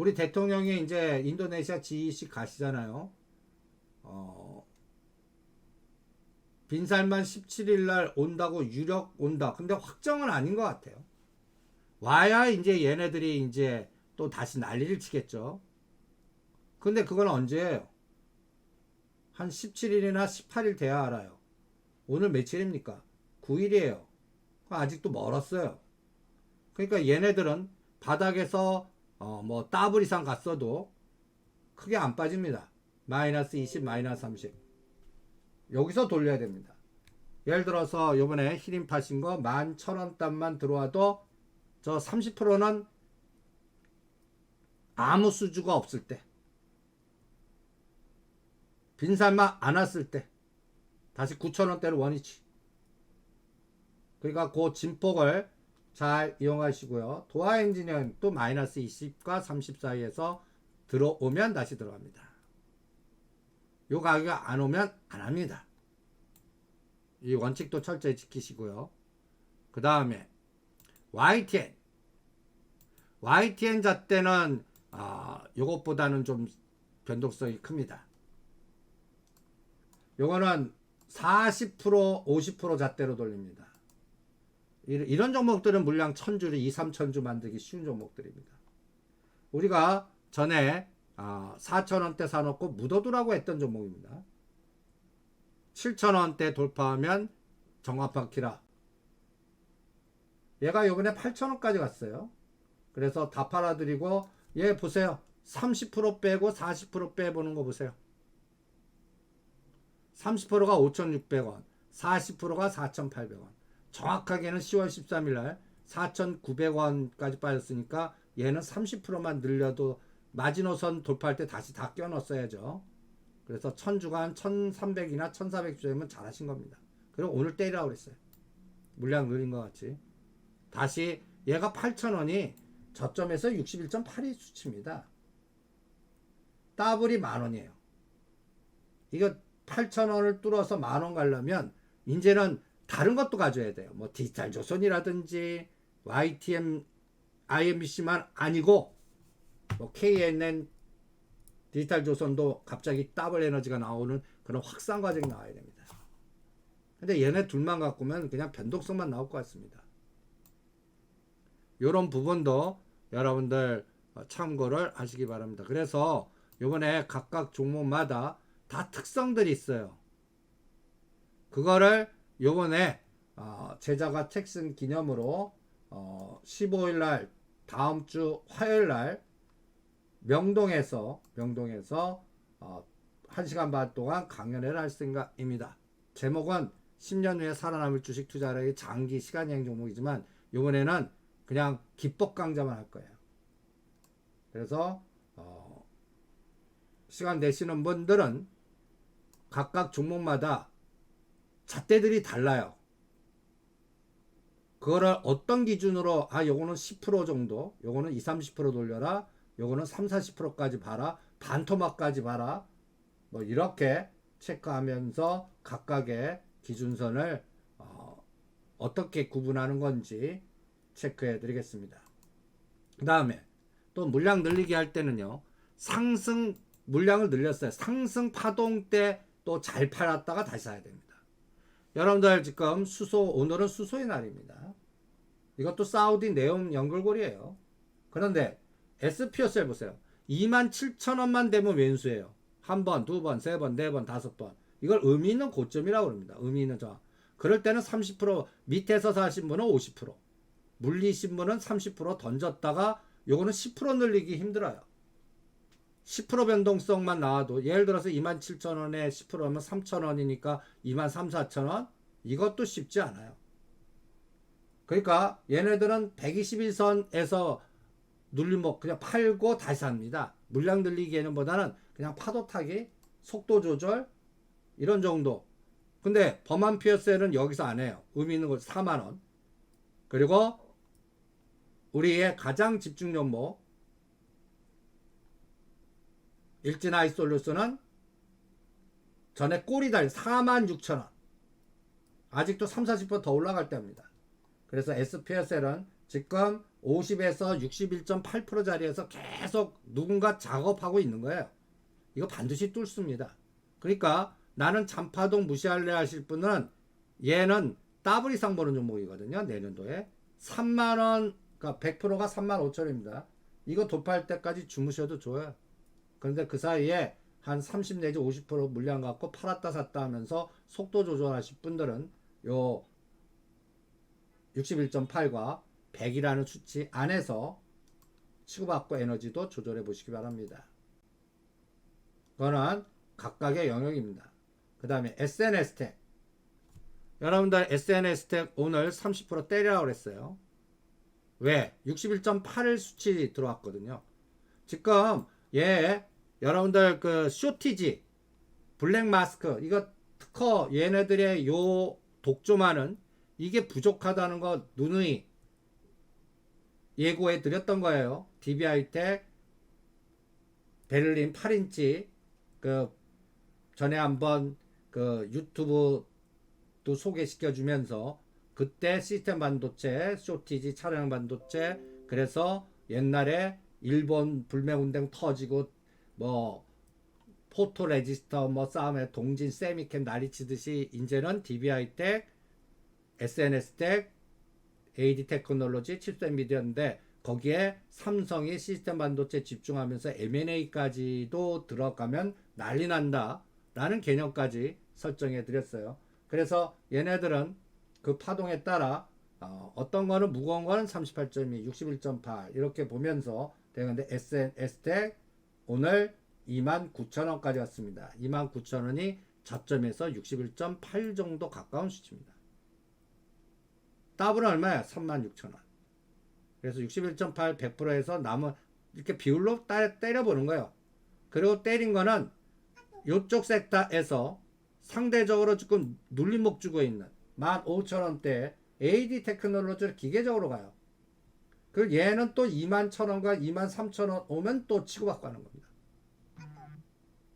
우리 대통령이 이제 인도네시아 G20 가시잖아요. 빈살만 17일 날 온다고 유력 온다. 근데 확정은 아닌 것 같아요. 와야 이제 얘네들이 이제 또 다시 난리를 치겠죠. 근데 그건 언제예요? 한 17일이나 18일 돼야 알아요. 오늘 며칠입니까? 9일이에요. 아직도 멀었어요. 그러니까 얘네들은 바닥에서 뭐 더블 이상 갔어도 크게 안 빠집니다. 마이너스 20, 마이너스 30. 여기서 돌려야 됩니다. 예를 들어서 요번에 히림 파신 거 11,000원 들어와도 저 30%는 아무 수주가 없을 때, 빈살만 안 왔을 때 다시 9,000원대로 원위치. 그러니까 그 진폭을 잘 이용하시고요. 도화 엔진은 또 마이너스 20과 30 사이에서 들어오면 다시 들어갑니다. 요 가격 안 오면 안 합니다. 이 원칙도 철저히 지키시고요. 그 다음에 YTN 잣대는 요것보다는 좀 변동성이 큽니다. 요거는 40% 50% 잣대로 돌립니다. 이런 종목들은 물량 1000주를 2, 3000주 만들기 쉬운 종목들입니다. 우리가 전에 4,000원대 사놓고 묻어두라고 했던 종목입니다. 7,000원대 돌파하면 정합판 키라. 얘가 요번에 8,000원까지 갔어요. 그래서 다 팔아드리고 얘 보세요. 30% 빼고 40% 빼보는 거 보세요. 30%가 5,600원, 40%가 4,800원. 정확하게는 10월 13일 날 4,900원까지 빠졌으니까 얘는 30%만 늘려도 마지노선 돌파할 때 다시 다 껴넣었어야죠. 그래서 1000주간 1300이나 1400주면 잘하신 겁니다. 그리고 오늘 때리라고 그랬어요. 물량 늘린 것 같이. 다시 얘가 8,000원이 저점에서 61.82 수치입니다. 더블이 만원이에요. 이거 8,000원을 뚫어서 만원 가려면 이제는 다른 것도 가져야 돼요. 뭐 디지털 조선이라든지 YTN, IMBC만 아니고 뭐 KNN, 디지털 조선도 갑자기 더블 에너지가 나오는 그런 확산 과정이 나와야 됩니다. 근데 얘네 둘만 갖고면 그냥 변동성만 나올 것 같습니다. 이런 부분도 여러분들 참고를 하시기 바랍니다. 그래서 요번에 각각 종목마다 다 특성들이 있어요. 그거를 요번에 제자가 책쓴 기념으로 15일날 다음 주 화요일날 명동에서 1시간 반 동안 강연회를 할 생각입니다. 제목은 10년 후에 살아남을 주식 투자력의 장기 시간여행 종목이지만 요번에는 그냥 기법 강좌만 할 거예요. 그래서 시간 내시는 분들은 각각 종목마다 잣대들이 달라요. 그거를 어떤 기준으로 요거는 10% 정도, 요거는 20, 30% 돌려라, 요거는 3, 40%까지 봐라, 반토막까지 봐라, 뭐 이렇게 체크하면서 각각의 기준선을 어떻게 구분하는 건지 체크해 드리겠습니다. 그 다음에 또 물량 늘리기 할 때는요, 상승 물량을 늘렸어요. 상승 파동 때 또 잘 팔았다가 다시 사야 됩니다. 여러분들 지금 오늘은 수소의 날입니다. 이것도 사우디 네온 연결고리예요. 그런데 SPO셀 보세요. 27,000원만 되면 왼수예요. 한 번, 두 번, 세 번, 네 번, 다섯 번. 이걸 의미 있는 고점이라고 합니다. 의미 있는 저항. 그럴 때는 30% 밑에서 사신 분은 50%, 물리신 분은 30% 던졌다가 요거는 10% 늘리기 힘들어요. 10% 변동성만 나와도 예를 들어서 27,000원에 10%면 3,000원이니까 23,000, 4,000원 이것도 쉽지 않아요. 그러니까 얘네들은 121선에서 눌리면 그냥 팔고 다시 삽니다. 물량 늘리기에는 보다는 그냥 파도 타기, 속도 조절 이런 정도. 근데 범한 피어셀은 여기서 안 해요. 의미 있는 거 4만원. 그리고 우리의 가장 집중 종목 일진 아이솔루스는 전에 꼬리 달 46,000원. 아직도 3, 40% 더 올라갈 때입니다. 그래서 SPSL은 지금 50에서 61.8% 자리에서 계속 누군가 작업하고 있는 거예요. 이거 반드시 뚫습니다. 그러니까 나는 잔파동 무시할래 하실 분은 얘는 더블 이상 보는 종목이거든요. 내년도에 3만원, 그러니까 100%가 35,000원입니다. 이거 도파할 때까지 주무셔도 좋아요. 그런데 그 사이에 한 30 내지 50% 물량 갖고 팔았다 샀다 하면서 속도 조절하실 분들은 요 61.8과 100이라는 수치 안에서 치고받고 에너지도 조절해 보시기 바랍니다. 그거는 각각의 영역입니다. 그 다음에 SNS텍. 여러분들 SNS텍 오늘 30% 때리라고 그랬어요. 왜? 61.8일 수치 들어왔거든요. 지금 여러분들 그 쇼티지, 블랙마스크, 이거 특허 얘네들의 요 독점하는 이게 부족하다는 거 누누이 예고해 드렸던 거예요. DB하이텍 베를린 8인치 그 전에 한번 그 유튜브도 소개시켜 주면서 그때 시스템 반도체, 쇼티지 차량 반도체, 그래서 옛날에 일본 불매운동 터지고 뭐 포토 레지스터 뭐 싸움에 동진 세미캠 난리치듯이 이제는 DB하이텍, SNS텍, AD 테크놀로지, 칩셋 미디어인데 거기에 삼성이 시스템 반도체 집중하면서 M&A까지도 들어가면 난리 난다 라는 개념까지 설정해 드렸어요. 그래서 얘네들은 그 파동에 따라 어떤 거는 무거운 거는 38.2, 61.8 이렇게 보면서 되는데 SNS텍 오늘 29,000원까지 왔습니다. 29,000원이 저점에서 61.8 정도 가까운 수치입니다. 더블은 얼마야? 36,000원. 그래서 61.8 100%에서 남은 이렇게 비율로 때려보는 거예요. 그리고 때린 거는 이쪽 섹터에서 상대적으로 조금 눌림목 주고 있는 15,000원대 AD 테크놀로지를 기계적으로 가요. 그리고 얘는 또 21,000원과 23,000원 오면 또 치고받고 하는 겁니다.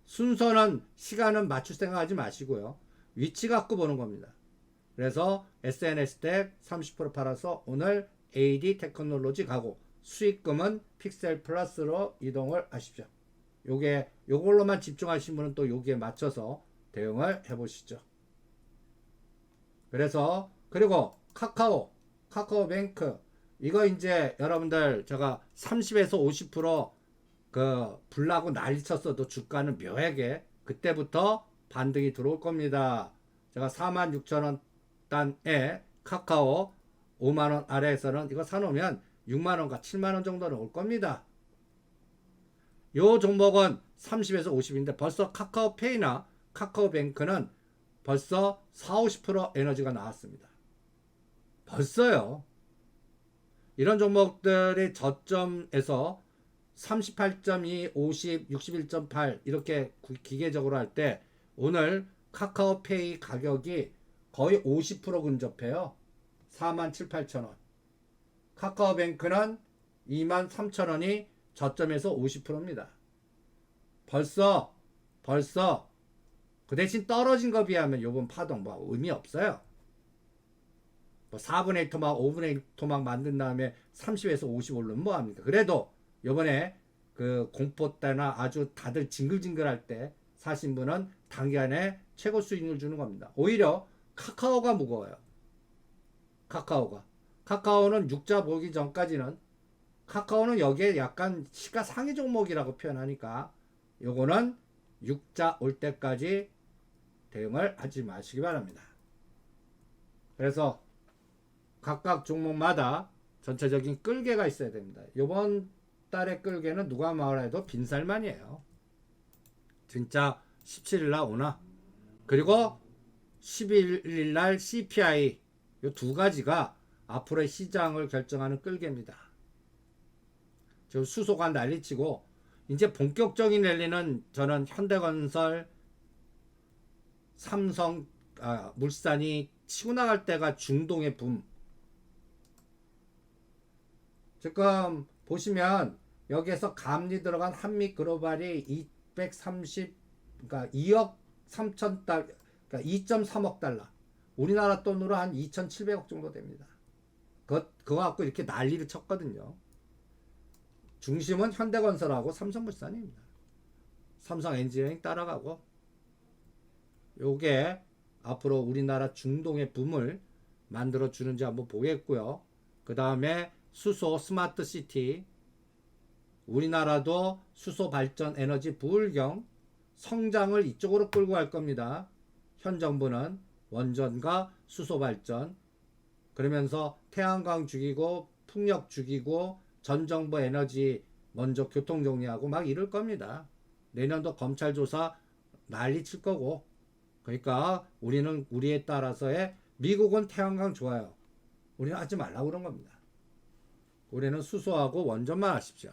순서는 시간은 맞출 생각하지 마시고요. 위치 갖고 보는 겁니다. 그래서 SNS텍 30% 팔아서 오늘 AD 테크놀로지 가고 수익금은 픽셀 플러스로 이동을 하십시오. 요걸로만 집중하신 분은 또 여기에 맞춰서 대응을 해보시죠. 그래서 그리고 카카오뱅크 이거 이제 여러분들 제가 30에서 50% 불나고 난리 쳤어도 주가는 묘하게 그때부터 반등이 들어올 겁니다. 제가 46,000원 단에 카카오 5만원 아래에서는 이거 사놓으면 6만원과 7만원 정도는 올 겁니다. 요 종목은 30에서 50인데 벌써 카카오페이나 카카오뱅크는 벌써 40-50% 에너지가 나왔습니다. 벌써요. 이런 종목들이 저점에서 38.2, 50, 61.8 이렇게 기계적으로 할 때 오늘 카카오페이 가격이 거의 50% 근접해요. 47,000원. 카카오뱅크는 23,000원이 저점에서 50%입니다. 벌써 그 대신 떨어진 거 비하면 요번 파동 뭐 의미 없어요. 뭐 4분의 1 토막, 5분의 1 토막 만든 다음에 30에서 50 오르면 뭐합니까? 그래도 요번에 그 공포 때나 아주 다들 징글징글할 때 사신 분은 단기간에 최고 수익률 주는 겁니다. 오히려 카카오가 무거워요. 카카오는 육자 보기 전까지는 카카오는 여기에 약간 시가상위 종목이라고 표현하니까 요거는 육자 올 때까지 대응을 하지 마시기 바랍니다. 그래서 각각 종목마다 전체적인 끌개가 있어야 됩니다. 요번 달의 끌개는 누가 말해도 빈살만이에요. 진짜 17일날 오나 그리고 11일날 CPI 요 두 가지가 앞으로의 시장을 결정하는 끌개입니다. 지금 수소가 난리치고 이제 본격적인 랠리는 저는 현대건설, 삼성, 물산이 치고 나갈 때가 중동의 붐. 지금 보시면 여기에서 감리 들어간 한미 글로벌이 230, 그러니까 2억 3천 달러, 그러니까 2.3억 달러. 우리나라 돈으로 한 2,700억 정도 됩니다. 그거 갖고 이렇게 난리를 쳤거든요. 중심은 현대건설하고 삼성물산입니다. 삼성 엔지니어링 따라가고, 요게 앞으로 우리나라 중동의 붐을 만들어 주는지 한번 보겠고요. 그 다음에 수소 스마트 시티, 우리나라도 수소 발전 에너지 부울경 성장을 이쪽으로 끌고 갈 겁니다. 현 정부는 원전과 수소 발전, 그러면서 태양광 죽이고 풍력 죽이고 전 정부 에너지 먼저 교통 정리하고 막 이럴 겁니다. 내년도 검찰 조사 난리 칠 거고. 그러니까 우리는 우리에 따라서의, 미국은 태양광 좋아요. 우리는 하지 말라고 그런 겁니다. 우리는 수소하고 원전만 하십시오.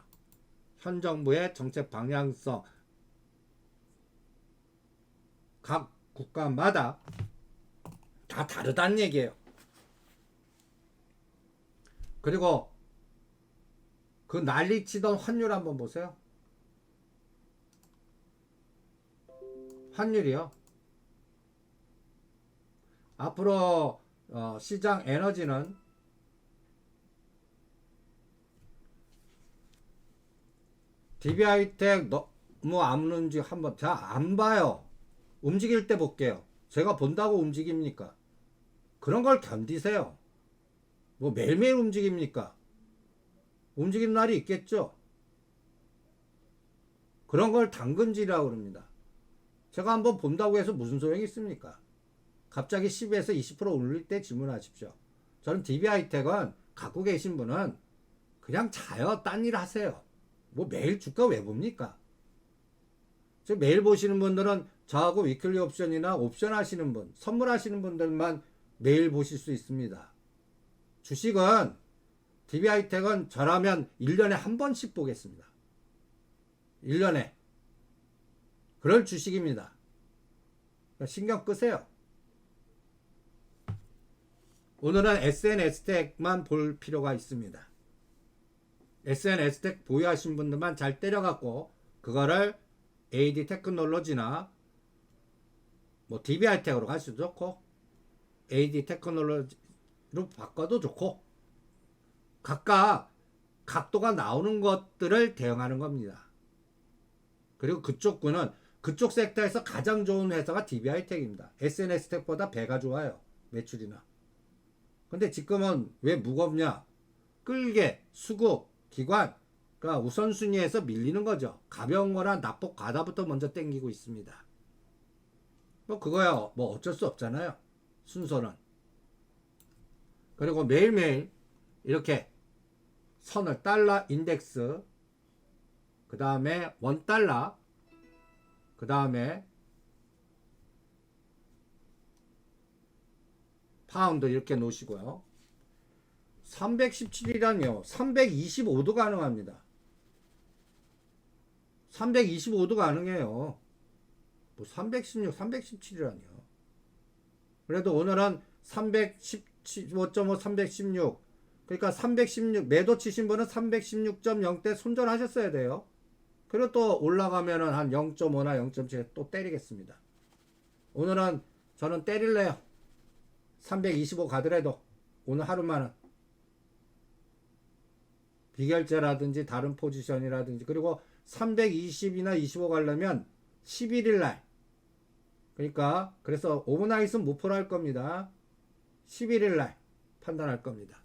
현 정부의 정책 방향성, 각 국가마다 다 다르다는 얘기예요. 그리고 그 난리치던 환율 한번 보세요. 환율이요. 앞으로 시장 에너지는 DB하이텍 너무 안 오는지 한번 잘 안 봐요. 움직일 때 볼게요. 제가 본다고 움직입니까? 그런 걸 견디세요. 뭐 매일매일 움직입니까? 움직이는 날이 있겠죠. 그런 걸 당근질이라고 그럽니다. 제가 한번 본다고 해서 무슨 소용이 있습니까? 갑자기 10에서 20% 올릴 때 질문하십시오. 저는 DB하이텍은 갖고 계신 분은 그냥 자요. 딴 일 하세요. 뭐 매일 주가 왜 봅니까? 저 매일 보시는 분들은 저하고 위클리 옵션이나 옵션 하시는 분, 선물하시는 분들만 매일 보실 수 있습니다. 주식은, DB하이텍은 저라면 1년에 한 번씩 보겠습니다. 1년에. 그럴 주식입니다. 신경 끄세요. 오늘은 SNS텍만 볼 필요가 있습니다. SNS텍 보유하신 분들만 잘 때려갖고 그거를 AD 테크놀로지나 뭐 DB하이텍으로 갈 수도 좋고 AD 테크놀로지로 바꿔도 좋고, 각각 각도가 나오는 것들을 대응하는 겁니다. 그리고 그쪽군은 그쪽 섹터에서 가장 좋은 회사가 DB하이텍입니다. SNS텍보다 배가 좋아요. 매출이나. 근데 지금은 왜 무겁냐? 끌게, 수급, 기관, 그러니까 우선순위에서 밀리는 거죠. 가벼운 거랑 납폭 과다부터 먼저 땡기고 있습니다. 뭐 그거야 뭐 어쩔 수 없잖아요. 순서는. 그리고 매일매일 이렇게 선을 달러 인덱스, 그 다음에 원달러, 그 다음에 파운드 이렇게 놓으시고요. 317이라니요. 325도 가능합니다. 325도 가능해요. 뭐 316, 317이라니요. 그래도 오늘은 315.5, 316. 그러니까 316, 매도 치신 분은 316.0대 손절하셨어야 돼요. 그리고 또 올라가면은 한 0.5나 0.7 또 때리겠습니다. 오늘은 저는 때릴래요. 325 가더라도 오늘 하루만은 비결제라든지 다른 포지션이라든지, 그리고 320이나 25 가려면 11일 날, 그러니까 그래서 오버나잇은 무포로 할 겁니다. 11일 날 판단할 겁니다.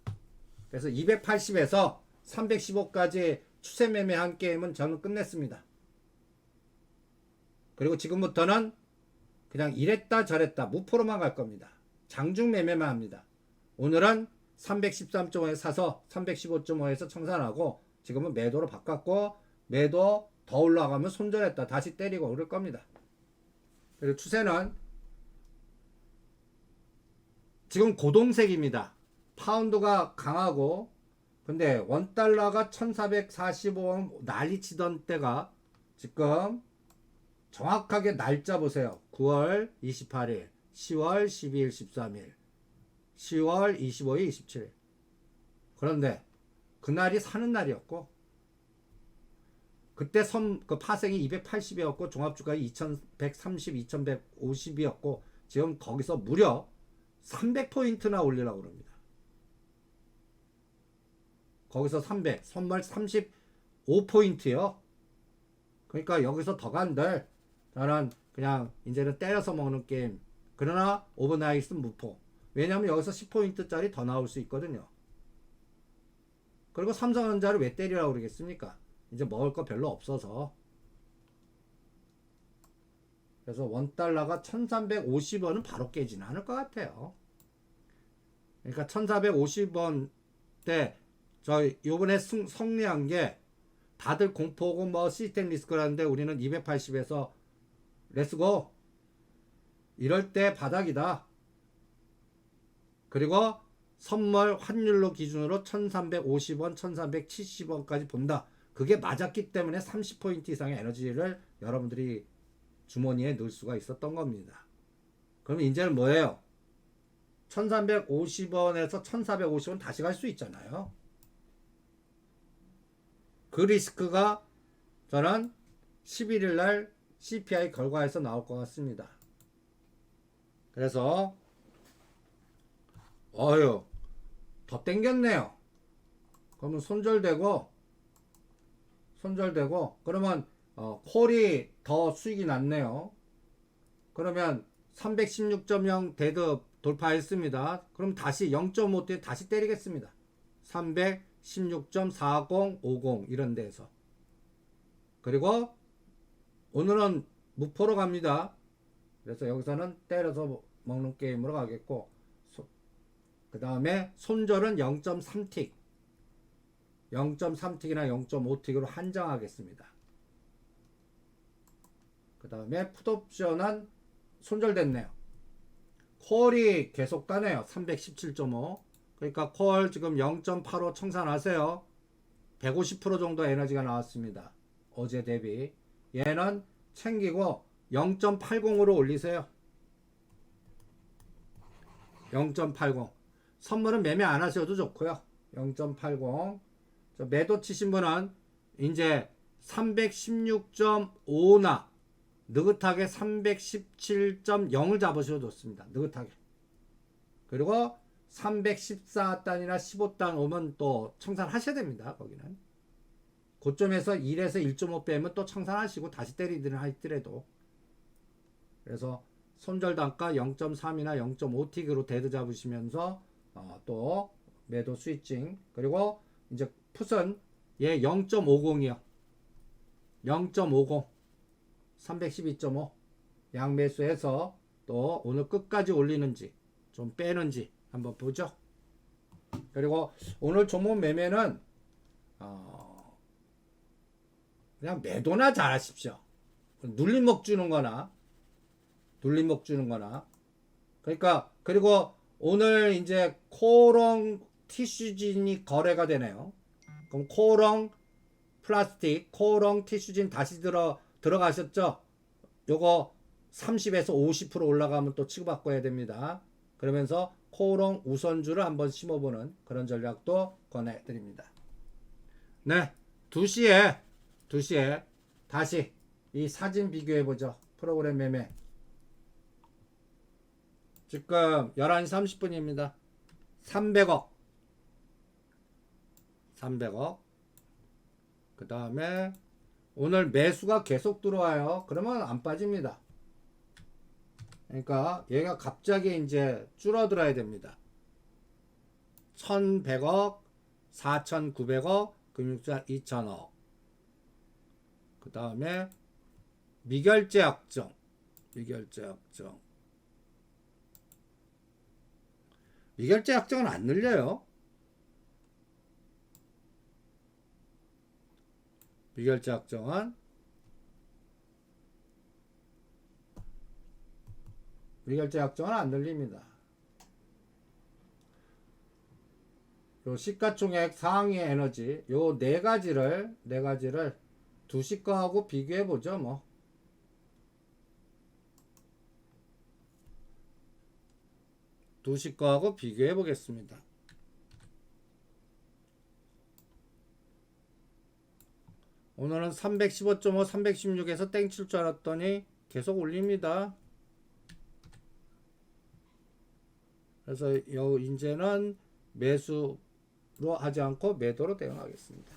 그래서 280에서 315까지 추세 매매한 게임은 저는 끝냈습니다. 그리고 지금부터는 그냥 이랬다 저랬다 무포로만 갈 겁니다. 장중 매매만 합니다. 오늘은 313.5에 사서 315.5에서 청산하고 지금은 매도로 바꿨고, 매도 더 올라가면 손절했다 다시 때리고 그럴 겁니다. 그리고 추세는 지금 고동색입니다. 파운드가 강하고, 근데 원달러가 1445원 난리치던 때가 지금 정확하게 날짜 보세요. 9월 28일, 10월 12일, 13일, 10월 25일, 27일. 그런데 그날이 사는 날이었고, 그때 그 파생이 280이었고 종합주가 2130, 2150이었고 지금 거기서 무려 300포인트나 올리려고 그럽니다. 거기서 300, 선물 35포인트요. 그러니까 여기서 더 간들 저는 그냥 이제는 때려서 먹는 게임. 그러나 오버나이트는 무포. 왜냐하면 여기서 10포인트짜리 더 나올 수 있거든요. 그리고 삼성전자를 왜 때리라고 그러겠습니까? 이제 먹을 거 별로 없어서. 그래서 원달러가 1350원은 바로 깨지는 않을 것 같아요. 그러니까 1450원 때 저 요번에 성리한 게 다들 공포고 뭐 시스템 리스크라는데 우리는 280에서 렛츠고 이럴 때 바닥이다. 그리고 선물 환율로 기준으로 1350원 1370원까지 본다. 그게 맞았기 때문에 30포인트 이상의 에너지를 여러분들이 주머니에 넣을 수가 있었던 겁니다. 그럼 이제는 뭐예요? 1350원에서 1450원 다시 갈 수 있잖아요. 그 리스크가 저는 11일 날 CPI 결과에서 나올 것 같습니다. 그래서 더 땡겼네요. 그러면 손절되고 그러면 콜이 더 수익이 났네요. 그러면 316.0 데드 돌파했습니다. 그럼 다시 0.5대 다시 때리겠습니다. 316.4050 이런 데에서. 그리고 오늘은 무포로 갑니다. 그래서 여기서는 때려서 먹는 게임으로 가겠고, 그 다음에 손절은 0.3틱 0.3틱이나 0.5틱으로 한정하겠습니다. 그 다음에 풋옵션은 손절됐네요. 콜이 계속 가네요. 317.5. 그러니까 콜 지금 0.85 청산하세요. 150% 정도 에너지가 나왔습니다. 어제 대비. 얘는 챙기고 0.80으로 올리세요. 0.80. 선물은 매매 안 하셔도 좋고요. 0.80. 매도 치신 분은 이제 316.5나 느긋하게 317.0을 잡으셔도 좋습니다. 느긋하게. 그리고 314단이나 15단 오면 또 청산하셔야 됩니다. 거기는. 고점에서 1에서 1.5 빼면 또 청산하시고 다시 때리든 하더라도. 그래서 손절 단가 0.3이나 0.5틱으로 데드 잡으시면서 또 매도 스위칭. 그리고 이제 풋은 얘 0.50이요. 0.50 312.5 양매수해서 또 오늘 끝까지 올리는지 좀 빼는지 한번 보죠. 그리고 오늘 종목 매매는 그냥 매도나 잘 하십시오. 눌림목 주는 거나 그러니까 그리고 오늘 이제 코롱 티슈진이 거래가 되네요. 그럼 코롱 플라스틱, 코롱 티슈진 다시 들어가셨죠? 요거 30에서 50% 올라가면 또 치고받고 됩니다. 그러면서 코롱 우선주를 한번 심어보는 그런 전략도 권해드립니다. 네, 2시에 다시 이 사진 비교해보죠. 프로그램 매매. 지금 11시 30분입니다. 300억. 그 다음에 오늘 매수가 계속 들어와요. 그러면 안 빠집니다. 그러니까 얘가 갑자기 이제 줄어들어야 됩니다. 1100억, 4900억, 금융자 2000억. 그 다음에 미결제 약정. 미결제 약정은 안 늘려요. 미결제 약정은 안 늘립니다. 요 시가총액 상위 에너지 요 네 가지를 두시 거하고 비교해 보죠. 뭐 두시 거하고 비교해 보겠습니다. 오늘은 315.5, 316에서 땡칠 줄 알았더니 계속 올립니다. 그래서 요 이제는 매수 하지 않고 매도로 대응하겠습니다.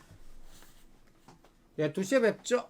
예, 2시에 뵙죠.